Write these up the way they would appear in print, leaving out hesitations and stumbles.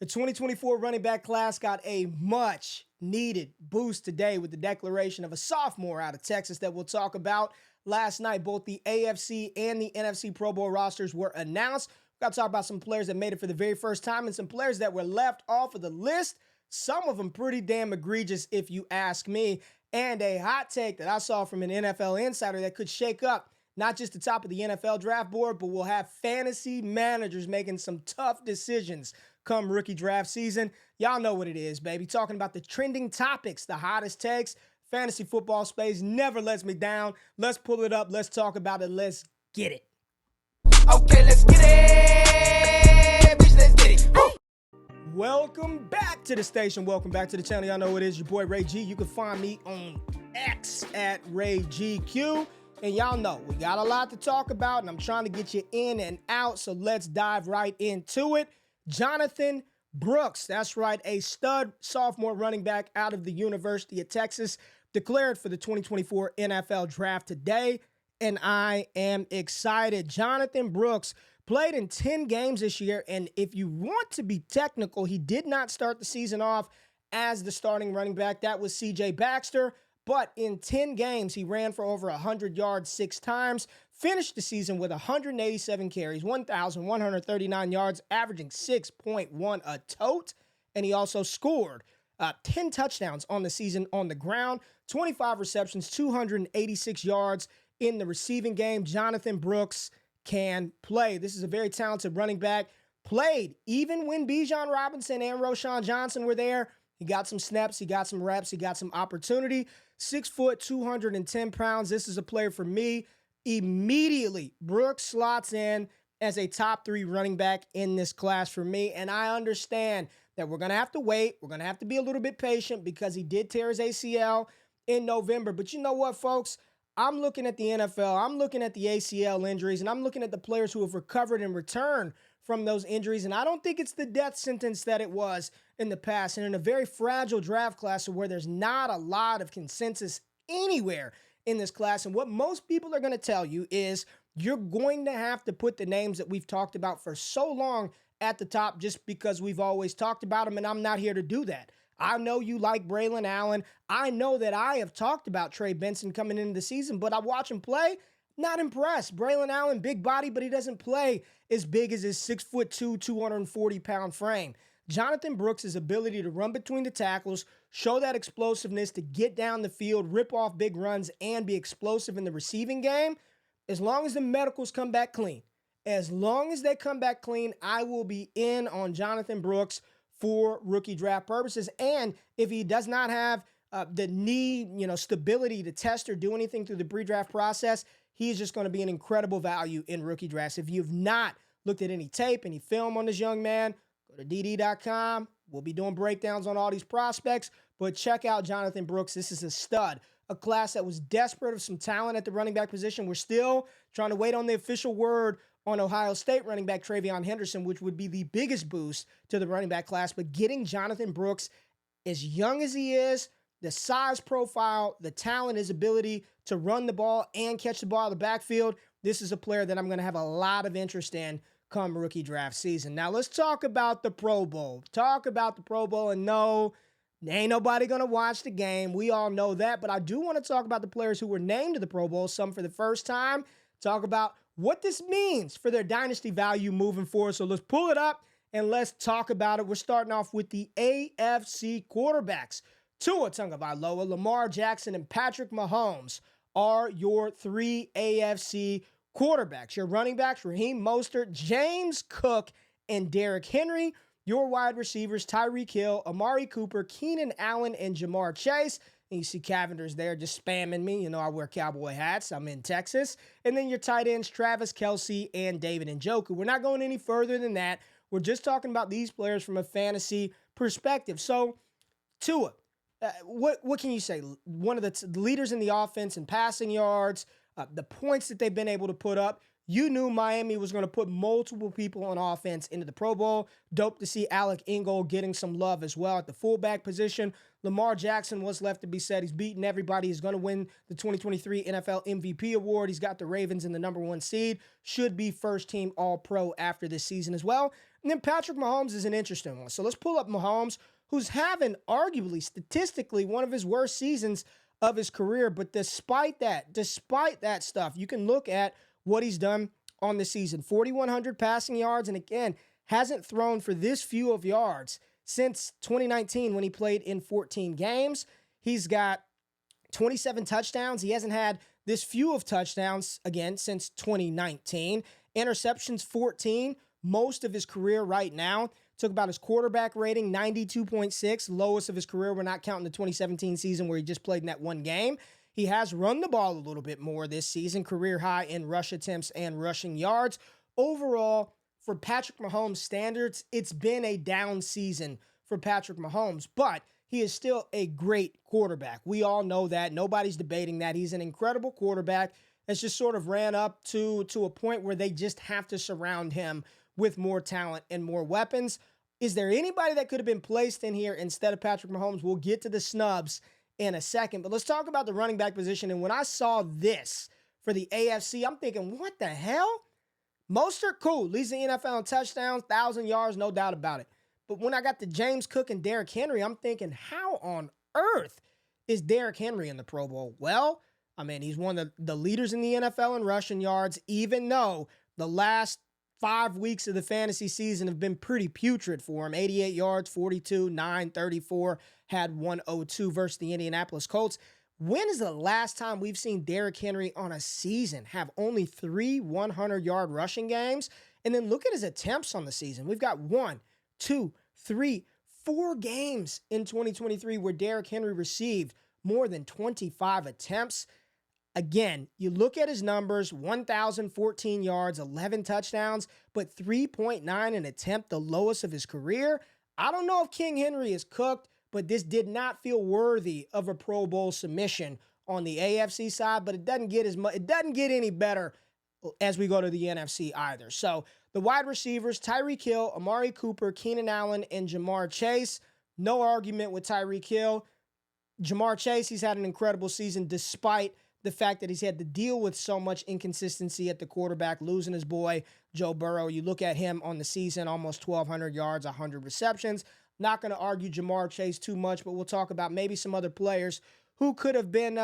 The 2024 running back class got a much needed boost today with the declaration of a sophomore out of Texas that we'll talk about. Last night, both the AFC and the NFC Pro Bowl rosters were announced. We've got to talk about some players that made it for the very first time and some players that were left off of the list. Some of them pretty damn egregious, if you ask me. And a hot take that I saw from an NFL insider that could shake up not just the top of the NFL draft board, but will have fantasy managers making some tough decisions come rookie draft season. Y'all know what it is, baby. Talking about the trending topics, the hottest takes. Fantasy football space never lets me down. Let's pull it up. Let's talk about it. Let's get it. Okay, let's get it. Bitch, let's get it. Woo! Welcome back to the station. Welcome back to the channel. Y'all know it is your boy Ray G. You can find me on X at RayGQ. And y'all know we got a lot to talk about, and I'm trying to get you in and out. So let's dive right into it. Jonathan Brooks, that's right, a stud sophomore running back out of the University of Texas, declared for the 2024 NFL Draft today, and I am excited. Jonathan Brooks played in 10 games this year, and if you want to be technical, he did not start the season off as the starting running back. That was C.J. Baxter, but in 10 games, he ran for over 100 yards 6 times, finished the season with 187 carries, 1,139 yards, averaging 6.1 a tote, and he also scored 10 touchdowns on the season on the ground, 25 receptions, 286 yards in the receiving game. Jonathan Brooks can play. This is a very talented running back. Played even when Bijan Robinson and Roschon Johnson were there. He got some snaps, he got some reps, he got some opportunity. 6 foot, 210 pounds. This is a player for me. Immediately, Brooks slots in as a top 3 running back in this class for me. And I understand that we're going to have to wait. We're going to have to be a little bit patient because he did tear his ACL in November. But you know what, folks? I'm looking at the NFL. I'm looking at the ACL injuries, and I'm looking at the players who have recovered and returned from those injuries. And I don't think it's the death sentence that it was in the past. And in a very fragile draft class where there's not a lot of consensus anywhere in this class. And what most people are going to tell you is you're going to have to put the names that we've talked about for so long at the top just because we've always talked about them, and I'm not here to do that. I know you like Braylon Allen. I know that I have talked about Trey Benson coming into the season, but I watch him play, not impressed. Braylon Allen, big body, but he doesn't play as big as his 6'2", 240-pound frame. Jonathan Brooks' ability to run between the tackles, show that explosiveness to get down the field, rip off big runs, and be explosive in the receiving game, as long as the medicals come back clean, as long as they come back clean, I will be in on Jonathan Brooks for rookie draft purposes. And if he does not have the knee, stability to test or do anything through the pre-draft process, he's just going to be an incredible value in rookie drafts. If you've not looked at any tape, any film on this young man, go to DD.com. We'll be doing breakdowns on all these prospects, but check out Jonathan Brooks. This is a stud, a class that was desperate of some talent at the running back position. We're still trying to wait on the official word on Ohio State running back Travion Henderson, which would be the biggest boost to the running back class. But getting Jonathan Brooks, as young as he is, the size profile, the talent, his ability to run the ball and catch the ball out of the backfield, this is a player that I'm going to have a lot of interest in come rookie draft season. Now, let's talk about the Pro Bowl. And no, ain't nobody going to watch the game. We all know that. But I do want to talk about the players who were named to the Pro Bowl, some for the first time, talk about what this means for their dynasty value moving forward. So let's pull it up and let's talk about it. We're starting off with the AFC quarterbacks. Tua Tagovailoa, Lamar Jackson, and Patrick Mahomes are your 3 AFC quarterbacks. Your running backs, Raheem Mostert, James Cook, and Derrick Henry. Your wide receivers, Tyreek Hill, Amari Cooper, Keenan Allen, and Jamar Chase. And you see Cavender's there just spamming me. I wear cowboy hats. I'm in Texas. And then your tight ends, Travis Kelce and David Njoku. We're not going any further than that. We're just talking about these players from a fantasy perspective. So, Tua, what can you say? One of the leaders in the offense in passing yards, the points that they've been able to put up. You knew Miami was going to put multiple people on offense into the Pro Bowl. Dope to see Alec Ingold getting some love as well at the fullback position. Lamar Jackson, what's left to be said? He's beaten everybody. He's going to win the 2023 NFL MVP award. He's got the Ravens in the #1 seed. Should be first-team All-Pro after this season as well. And then Patrick Mahomes is an interesting one. So let's pull up Mahomes, who's having arguably statistically one of his worst seasons of his career. But despite that stuff, you can look at what he's done on the season. 4,100 passing yards, and again, hasn't thrown for this few of yards since 2019 when he played in 14 games. He's got 27 touchdowns. He hasn't had this few of touchdowns, again, since 2019. Interceptions, 14. Most of his career right now. Talk about his quarterback rating, 92.6, lowest of his career. We're not counting the 2017 season where he just played in that one game. He has run the ball a little bit more this season, career high in rush attempts and rushing yards. Overall, for Patrick Mahomes standards, it's been a down season for Patrick Mahomes, but he is still a great quarterback. We all know that. Nobody's debating that. He's an incredible quarterback that's just sort of ran up to a point where they just have to surround him with more talent and more weapons. Is there anybody that could have been placed in here instead of Patrick Mahomes? We'll get to the snubs in a second, but let's talk about the running back position. And when I saw this for the AFC, I'm thinking, what the hell? Mostert, cool, leads the NFL in touchdowns, 1,000 yards, no doubt about it. But when I got to James Cook and Derrick Henry, I'm thinking, how on earth is Derrick Henry in the Pro Bowl? Well, I mean, he's one of the leaders in the NFL in rushing yards, even though the last 5 weeks of the fantasy season have been pretty putrid for him. 88 yards, 42, 9, 34, had 102 versus the Indianapolis Colts. When is the last time we've seen Derrick Henry on a season have only 3 100-yard rushing games? And then look at his attempts on the season. We've got 1, 2, 3, 4 games in 2023 where Derrick Henry received more than 25 attempts. Again, you look at his numbers, 1,014 yards, 11 touchdowns, but 3.9 an attempt, the lowest of his career. I don't know if King Henry is cooked, but this did not feel worthy of a Pro Bowl submission on the AFC side, but it doesn't get any better as we go to the NFC either. So the wide receivers, Tyreek Hill, Amari Cooper, Keenan Allen, and Jamar Chase. No argument with Tyreek Hill. Jamar Chase, he's had an incredible season despite the fact that he's had to deal with so much inconsistency at the quarterback, losing his boy, Joe Burrow. You look at him on the season, almost 1,200 yards, 100 receptions. Not going to argue Jamar Chase too much, but we'll talk about maybe some other players who could have been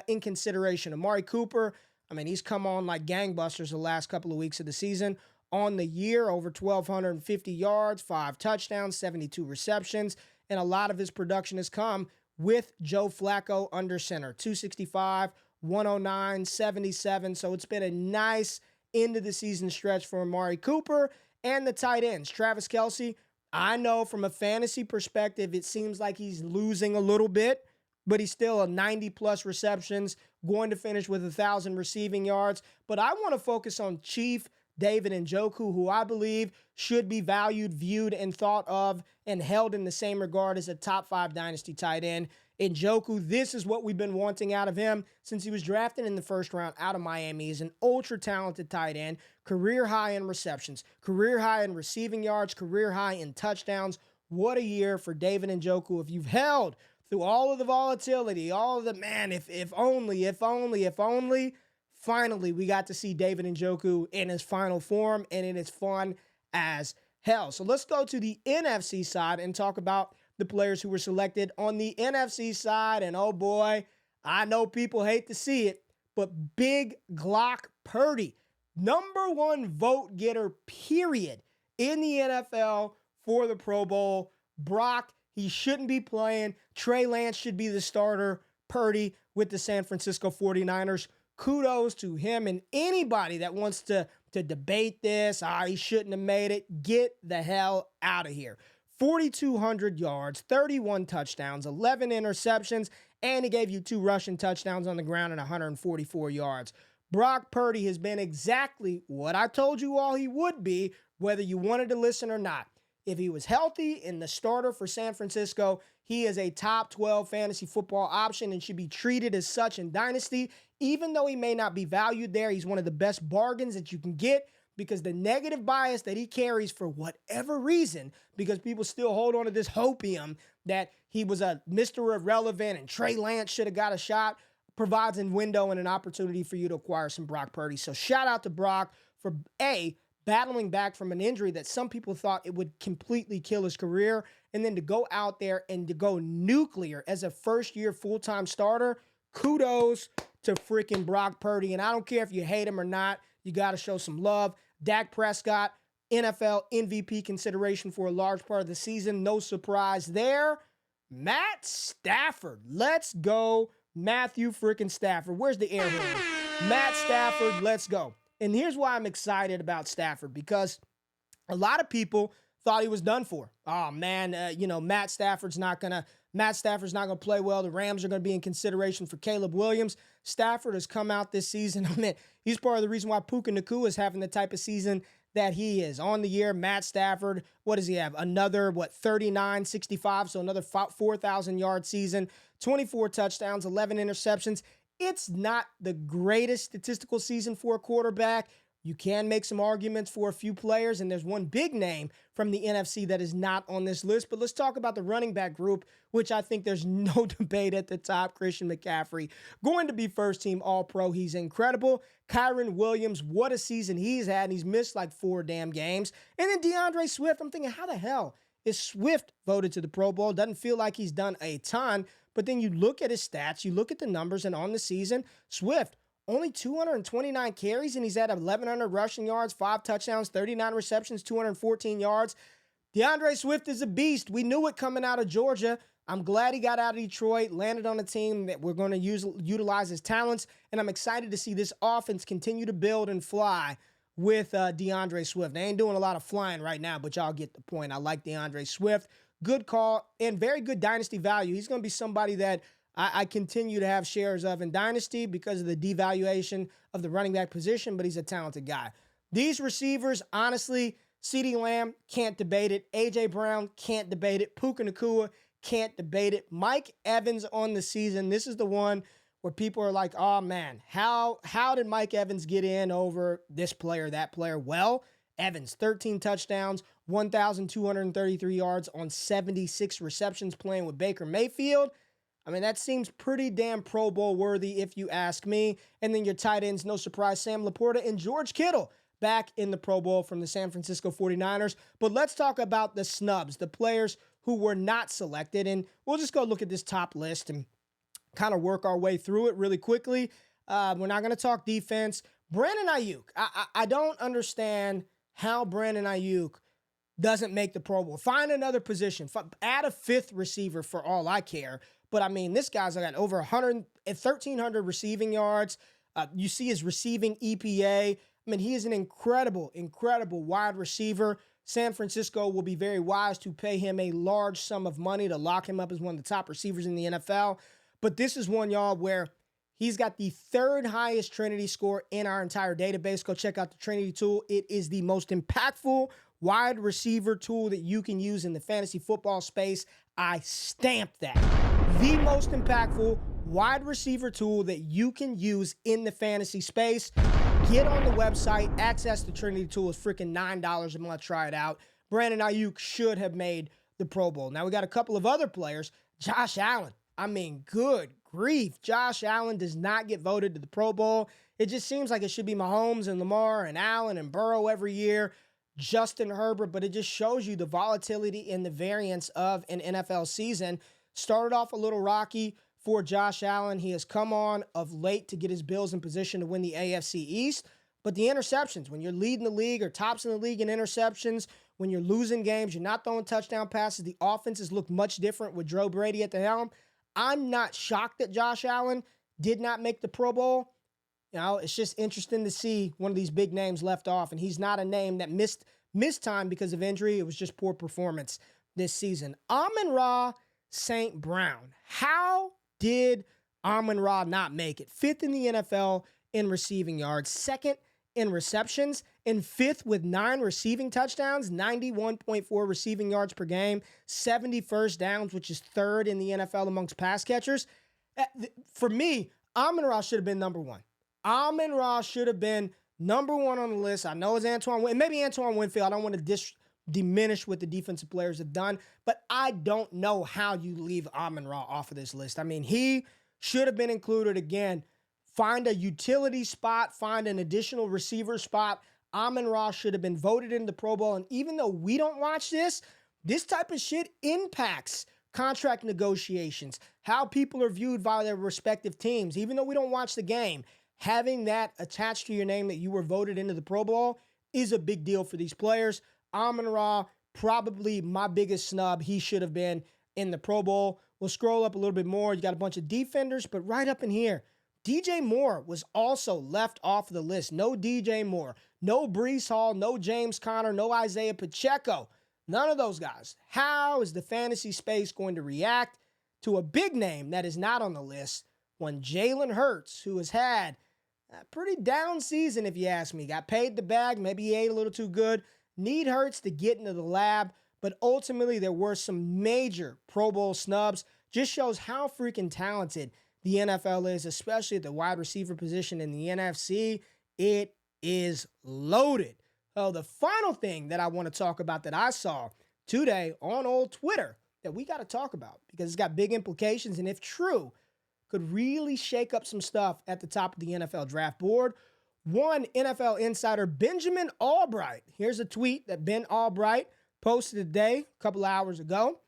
in consideration. Amari Cooper, I mean, he's come on like gangbusters the last couple of weeks of the season. On the year, over 1,250 yards, 5 touchdowns, 72 receptions, and a lot of his production has come with Joe Flacco under center. 265, 109, 77. So it's been a nice end of the season stretch for Amari Cooper and the tight ends. Travis Kelce, I know from a fantasy perspective, it seems like he's losing a little bit, but he's still a 90-plus receptions, going to finish with 1,000 receiving yards. But I want to focus on Chief David Njoku, who I believe should be valued, viewed, and thought of and held in the same regard as a top 5 dynasty tight end. Njoku, this is what we've been wanting out of him since he was drafted in the first round out of Miami. He's an ultra-talented tight end, career high in receptions, career high in receiving yards, career high in touchdowns. What a year for David Njoku. If you've held through all of the volatility, all of the, man, if only, finally, we got to see David Njoku in his final form, and it is fun as hell. So let's go to the NFC side and talk about the players who were selected on the NFC side. And oh boy, I know people hate to see it, but Big Glock Purdy, #1 vote getter, period, in the NFL for the Pro Bowl. Brock, he shouldn't be playing. Trey Lance should be the starter. Purdy with the San Francisco 49ers. Kudos to him and anybody that wants to debate this. He shouldn't have made it. Get the hell out of here. 4,200 yards, 31 touchdowns, 11 interceptions, and he gave you 2 rushing touchdowns on the ground and 144 yards. Brock Purdy has been exactly what I told you all he would be, whether you wanted to listen or not. If he was healthy and the starter for San Francisco, he is a top 12 fantasy football option and should be treated as such in Dynasty. Even though he may not be valued there, he's one of the best bargains that you can get because the negative bias that he carries for whatever reason, because people still hold on to this hopium that he was a Mr. Irrelevant and Trey Lance should have got a shot, provides a window and an opportunity for you to acquire some Brock Purdy. So shout out to Brock for A, battling back from an injury that some people thought it would completely kill his career. And then to go out there and to go nuclear as a first-year full-time starter, kudos to freaking Brock Purdy. And I don't care if you hate him or not, you got to show some love. Dak Prescott, NFL MVP consideration for a large part of the season. No surprise there. Matt Stafford. Let's go, Matthew freaking Stafford. Where's the air horn? Matt Stafford, let's go. And here's why I'm excited about Stafford, because a lot of people thought he was done for. Oh man, Matt Stafford's not gonna play well. The Rams are gonna be in consideration for Caleb Williams. Stafford has come out this season. I mean, he's part of the reason why Puka Nacua is having the type of season that he is. On the year, Matt Stafford, what does he have? Another, 39, 65, so another 4,000-yard season, 24 touchdowns, 11 interceptions. It's not the greatest statistical season for a quarterback. You can make some arguments for a few players, and there's one big name from the NFC that is not on this list. But let's talk about the running back group, which I think there's no debate at the top. Christian McCaffrey, going to be first-team All-Pro. He's incredible. Kyron Williams, what a season he's had, and he's missed like 4 damn games. And then DeAndre Swift, I'm thinking, how the hell is Swift voted to the Pro Bowl? Doesn't feel like he's done a ton. But then you look at his stats, you look at the numbers, and on the season, Swift, only 229 carries, and he's at 1,100 rushing yards, 5 touchdowns, 39 receptions, 214 yards. DeAndre Swift is a beast. We knew it coming out of Georgia. I'm glad he got out of Detroit, landed on a team that we're going to utilize his talents, and I'm excited to see this offense continue to build and fly with DeAndre Swift. They ain't doing a lot of flying right now, but y'all get the point. I like DeAndre Swift. Good call and very good dynasty value. He's going to be somebody that I continue to have shares of in Dynasty because of the devaluation of the running back position, but he's a talented guy. These receivers, honestly, CeeDee Lamb, can't debate it. A.J. Brown, can't debate it. Puka Nacua, can't debate it. Mike Evans on the season, this is the one where people are like, oh man, how did Mike Evans get in over this player, that player? Well, Evans, 13 touchdowns, 1,233 yards on 76 receptions playing with Baker Mayfield. I mean, that seems pretty damn Pro Bowl worthy if you ask me. And then your tight ends, no surprise, Sam Laporta and George Kittle back in the Pro Bowl from the San Francisco 49ers. But let's talk about the snubs, the players who were not selected. And we'll just go look at this top list and kind of work our way through it really quickly. We're not going to talk defense. Brandon Ayuk, I don't understand how Brandon Ayuk doesn't make the Pro Bowl. Find another position. Add a 5th receiver for all I care. But, I mean, this guy's got over 1,300 receiving yards. You see his receiving EPA. I mean, he is an incredible, incredible wide receiver. San Francisco will be very wise to pay him a large sum of money to lock him up as one of the top receivers in the NFL. But this is one, y'all, where he's got the 3rd highest Trinity score in our entire database. Go check out the Trinity tool. It is the most impactful wide receiver tool that you can use in the fantasy football space. I stamped that. The most impactful wide receiver tool that you can use in the fantasy space. Get on the website, access the Trinity tool. It's freaking $9 a month. Try it out. Brandon Ayuk should have made the Pro Bowl. Now we got a couple of other players. Josh Allen. I mean, good grief. Josh Allen does not get voted to the Pro Bowl. It just seems like it should be Mahomes and Lamar and Allen and Burrow every year. Justin Herbert, but it just shows you the volatility and the variance of an NFL season. Started off a little rocky for Josh Allen. He has come on of late to get his Bills in position to win the AFC East. But the interceptions, when you're leading the league or tops in the league in interceptions, when you're losing games, you're not throwing touchdown passes, the offenses look much different with Joe Brady at the helm. I'm not shocked that Josh Allen did not make the Pro Bowl. You know, it's just interesting to see one of these big names left off, and he's not a name that missed time because of injury. It was just poor performance this season. Amon-Ra St. Brown. How did Amon-Ra not make it? 5th in the NFL in receiving yards, 2nd in receptions, and 5th with 9 receiving touchdowns, 91.4 receiving yards per game, 70 first downs, which is 3rd in the NFL amongst pass catchers. For me, Amon-Ra should have been number 1. Amon-Ra should have been number 1 on the list. I know it's Antoine, and maybe Antoine Winfield. I don't want to diminish what the defensive players have done, but I don't know how you leave Amon-Ra off of this list. I mean, he should have been included again. Find a utility spot, find an additional receiver spot. Amon-Ra should have been voted into the Pro Bowl. And even though we don't watch this type of shit impacts contract negotiations, how people are viewed by their respective teams. Even though we don't watch the game, having that attached to your name that you were voted into the Pro Bowl is a big deal for these players. Amon-Ra, probably my biggest snub. He should have been in the Pro Bowl. We'll scroll up a little bit more. You got a bunch of defenders, but right up in here, DJ Moore was also left off the list. No DJ Moore, no Breece Hall, no James Conner, no Isaiah Pacheco. None of those guys. How is the fantasy space going to react to a big name that is not on the list when Jalen Hurts, who has had a pretty down season, if you ask me, got paid the bag, maybe he ate a little too good, need Hurts to get into the lab, but ultimately there were some major Pro Bowl snubs. Just shows how freaking talented the NFL is, especially at the wide receiver position in the NFC. It is loaded. Oh, the final thing that I want to talk about that I saw today on old Twitter that we got to talk about because it's got big implications and if true, could really shake up some stuff at the top of the NFL draft board. One NFL insider, Benjamin Albright. Here's a tweet that Ben Albright posted today, a couple hours ago.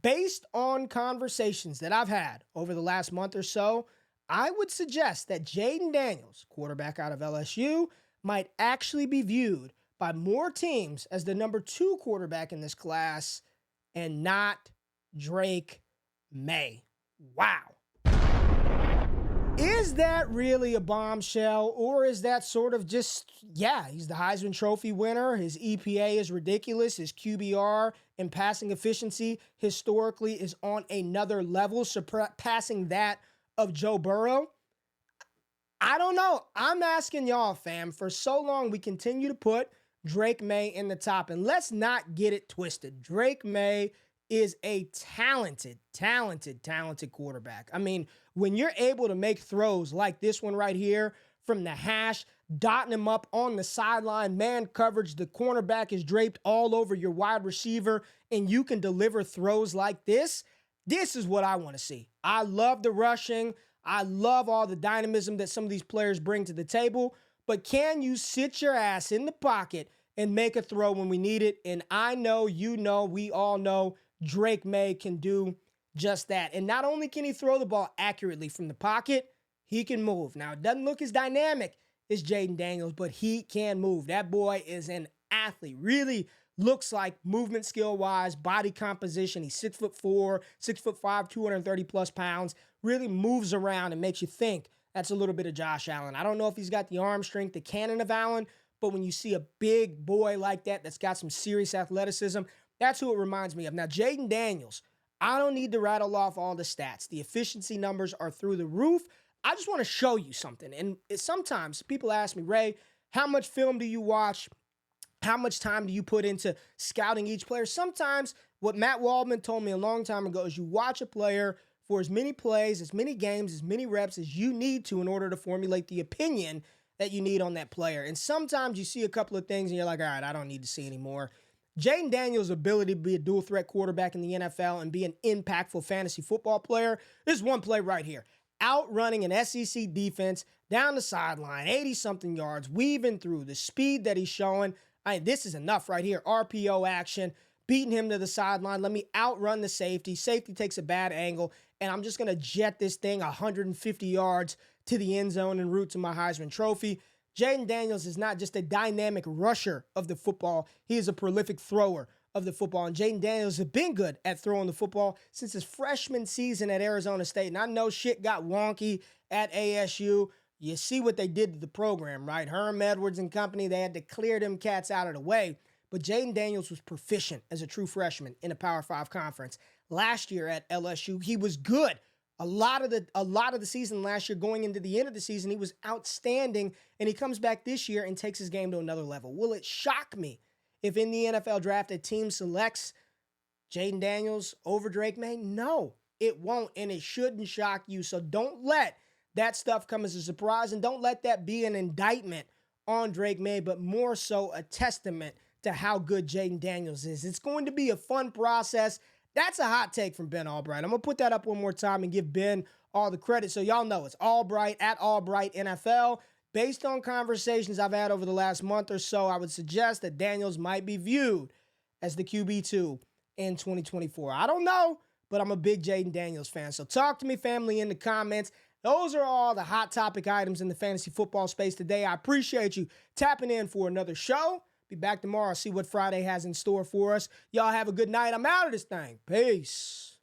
Based on conversations that I've had over the last month or so, I would suggest that Jayden Daniels, quarterback out of LSU, might actually be viewed by more teams as the number 2 quarterback in this class and not Drake Maye. Wow. Is that really a bombshell, or is that sort of just, yeah, he's the Heisman Trophy winner, his EPA is ridiculous, his QBR and passing efficiency historically is on another level, surpassing that of Joe Burrow? I don't know. I'm asking y'all, fam. For so long, we continue to put Drake Maye in the top, and let's not get it twisted. Drake Maye is a talented quarterback. I mean, when you're able to make throws like this one right here from the hash, dotting him up on the sideline, man coverage, the cornerback is draped all over your wide receiver, and you can deliver throws like this is what I want to see. I love the rushing. I love all the dynamism that some of these players bring to the table, but can you sit your ass in the pocket and make a throw when we need it? And I know, you know, we all know Drake Maye can do just that. And not only can he throw the ball accurately from the pocket, he can move. Now, it doesn't look as dynamic as Jayden Daniels, but he can move. That boy is an athlete. Really looks like movement skill-wise, body composition. He's 6'4", 6'5", 230 plus pounds. Really moves around and makes you think that's a little bit of Josh Allen. I don't know if he's got the arm strength, the cannon of Allen, but when you see a big boy like that that's got some serious athleticism, that's who it reminds me of. Now, Jayden Daniels, I don't need to rattle off all the stats. The efficiency numbers are through the roof. I just want to show you something. And sometimes people ask me, Ray, how much film do you watch? How much time do you put into scouting each player? Sometimes what Matt Waldman told me a long time ago is you watch a player for as many plays, as many games, as many reps as you need to in order to formulate the opinion that you need on that player. And sometimes you see a couple of things and you're like, all right, I don't need to see anymore. Jayden Daniels' ability to be a dual threat quarterback in the NFL and be an impactful fantasy football player, this is one play right here. Outrunning an SEC defense down the sideline, 80-something yards, weaving through the speed that he's showing. This is enough right here. RPO action, beating him to the sideline. Let me outrun the safety. Safety takes a bad angle, and I'm just going to jet this thing 150 yards to the end zone en route to my Heisman Trophy. Jayden Daniels is not just a dynamic rusher of the football. He is a prolific thrower of the football. And Jayden Daniels has been good at throwing the football since his freshman season at Arizona State. And I know shit got wonky at ASU. You see what they did to the program, right? Herm Edwards and company, they had to clear them cats out of the way. But Jayden Daniels was proficient as a true freshman in a Power 5 conference. Last year at LSU, he was good. A lot of the season last year, going into the end of the season, he was outstanding, and he comes back this year and takes his game to another level. Will it shock me if in the NFL draft a team selects Jayden Daniels over Drake Maye? No, it won't, and it shouldn't shock you. So don't let that stuff come as a surprise, and don't let that be an indictment on Drake Maye, but more so a testament to how good Jayden Daniels is. It's going to be a fun process. That's a hot take from Ben Albright. I'm going to put that up one more time and give Ben all the credit. So y'all know it's Albright at Albright NFL. based on conversations I've had over the last month or so, I would suggest that Daniels might be viewed as the QB2 in 2024. I don't know, but I'm a big Jayden Daniels fan. So talk to me, family, in the comments. Those are all the hot topic items in the fantasy football space today. I appreciate you tapping in for another show. Be back tomorrow, see what Friday has in store for us. Y'all have a good night. I'm out of this thing. Peace.